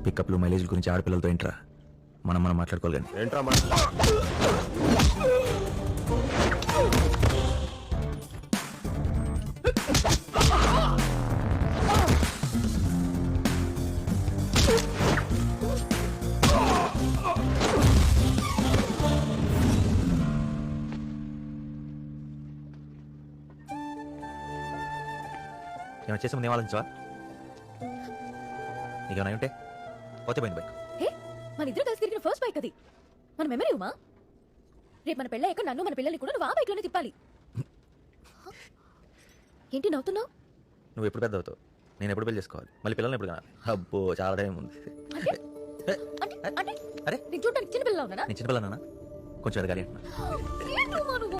పికప్లు mileage గురించి ఆడపిల్లలతో ఏంట్రా, మనం మాట్లాడుకోవాలి కానీ. ఏంట్రా ఏమైనా చేసే ముందు ఏం ఆలోచించవా? నీకేమైనా ఉంటే పోతే పోయింది బైక్. హే, మన ఇద్దరు కలిసి తిరిగిన ఫస్ట్ బైక్ అది. మన మెమరీ ఉమా. రేపు మన పెళ్ళయ్యాక నన్ను మన పిల్లల్ని కూడా నువ్వు ఆ బైక్ లోనే తిప్పాలి. ఏంటి నవ్వుతున్నావు? నువ్వు ఎప్పుడు పెద్ద అవుతావు, నేను ఎప్పుడు పెళ్లి చేసుకోవాలి, మళ్ళీ పిల్లల్ని ఎప్పుడు కావాలి? అబ్బో చాలా టైం ఉంది. అంటే అరే నేను చూడడానికి చిన్న పిల్లలా ఉన్నానా? నేను చిన్నపిల్లనా? కొంచెం ఎదగాలి అంటున్నా. ఏంటమ్మా నువ్వు?